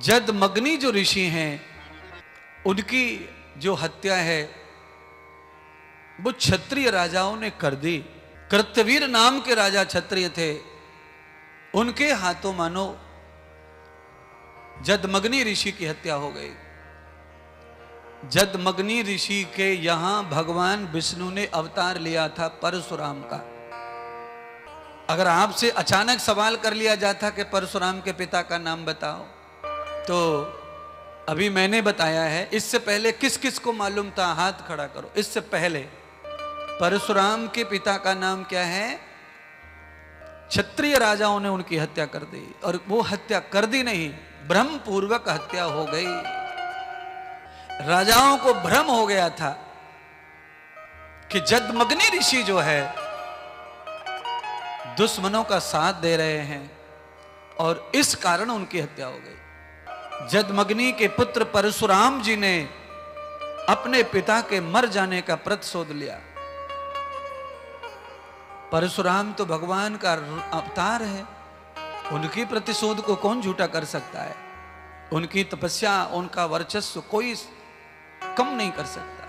जदमग्नि जो ऋषि हैं उनकी जो हत्या है वो क्षत्रिय राजाओं ने कर दी। कृतवीर नाम के राजा क्षत्रिय थे, उनके हाथों मानो जदमग्नि ऋषि की हत्या हो गई। जदमग्नि ऋषि के यहां भगवान विष्णु ने अवतार लिया था परशुराम का। अगर आपसे अचानक सवाल कर लिया जाता कि परशुराम के पिता का नाम बताओ, तो अभी मैंने बताया है। इससे पहले किस किस को मालूम था? हाथ खड़ा करो। इससे पहले परशुराम के पिता का नाम क्या है? क्षत्रिय राजाओं ने उनकी हत्या कर दी, और वो हत्या कर दी नहीं, भ्रम पूर्वक हत्या हो गई। राजाओं को भ्रम हो गया था कि जदमग्नि ऋषि जो है दुश्मनों का साथ दे रहे हैं, और इस कारण उनकी हत्या हो गई। जदमग्नि के पुत्र परशुराम जी ने अपने पिता के मर जाने का प्रतिशोध लिया। परशुराम तो भगवान का अवतार है, उनकी प्रतिशोध को कौन झूठा कर सकता है? उनकी तपस्या, उनका वर्चस्व कोई कम नहीं कर सकता।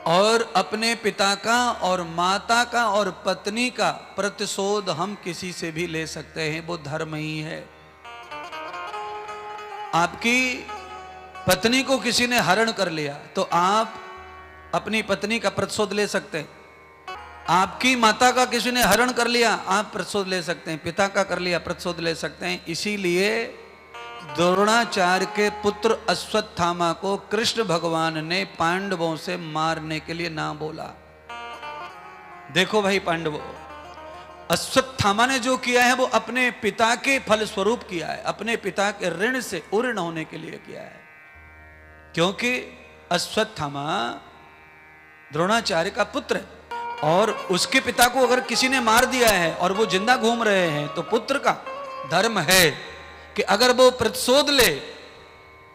और अपने पिता का और माता का और पत्नी का प्रतिशोध हम किसी से भी ले सकते हैं, वो धर्म ही है। आपकी पत्नी को किसी ने हरण कर लिया तो आप अपनी पत्नी का प्रतिशोध ले सकते हैं। आपकी माता का किसी ने हरण कर लिया, आप प्रतिशोध ले सकते हैं। पिता का कर लिया, प्रतिशोध ले सकते हैं। इसीलिए द्रोणाचार्य के पुत्र अश्वत्थामा को कृष्ण भगवान ने पांडवों से मारने के लिए ना बोला। देखो भाई पांडवों, अश्वत्थामा ने जो किया है वो अपने पिता के फल स्वरूप किया है, अपने पिता के ऋण से उऋण होने के लिए किया है। क्योंकि अश्वत्थामा द्रोणाचार्य का पुत्र है, और उसके पिता को अगर किसी ने मार दिया है और वो जिंदा घूम रहे हैं, तो पुत्र का धर्म है कि अगर वो प्रतिशोध ले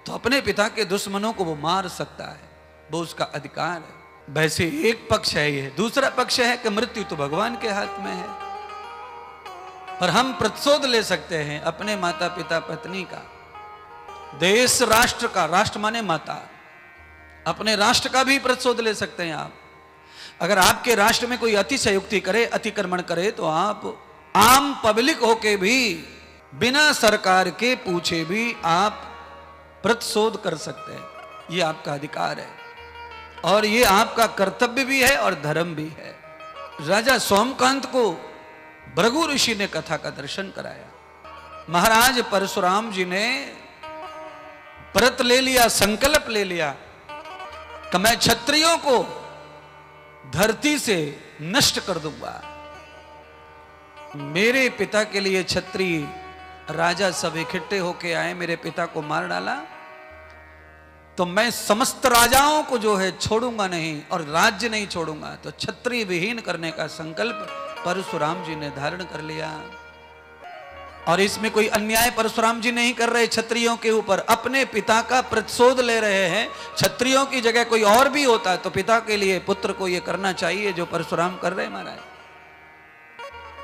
तो अपने पिता के दुश्मनों को वो मार सकता है, वो उसका अधिकार है। वैसे एक पक्ष है ये। दूसरा पक्ष है कि मृत्यु तो भगवान के हाथ में है, पर हम प्रतिशोध ले सकते हैं अपने माता पिता पत्नी का, देश राष्ट्र का। राष्ट्र माने माता। अपने राष्ट्र का भी प्रतिशोध ले सकते हैं आप। अगर आपके राष्ट्र में कोई अतिशयोक्ति करे, अतिक्रमण करे, तो आप आम पब्लिक होके भी, बिना सरकार के पूछे भी आप प्रतिशोध कर सकते हैं। ये आपका अधिकार है, और ये आपका कर्तव्य भी है और धर्म भी है। राजा सोमकांत को भृगु ऋषि ने कथा का दर्शन कराया। महाराज परशुराम जी ने व्रत ले लिया, संकल्प ले लिया कि मैं क्षत्रियों को धरती से नष्ट कर दूंगा। मेरे पिता के लिए क्षत्रिय राजा सब इकट्ठे होके आए, मेरे पिता को मार डाला, तो मैं समस्त राजाओं को जो है छोड़ूंगा नहीं, और राज्य नहीं छोड़ूंगा। तो क्षत्रिय विहीन करने का संकल्प परशुराम जी ने धारण कर लिया। और इसमें कोई अन्याय परशुराम जी नहीं कर रहे क्षत्रियों के ऊपर, अपने पिता का प्रतिशोध ले रहे हैं। क्षत्रियों की जगह कोई और भी होता तो पिता के लिए पुत्र को ये करना चाहिए जो परशुराम कर रहे हैं महाराज।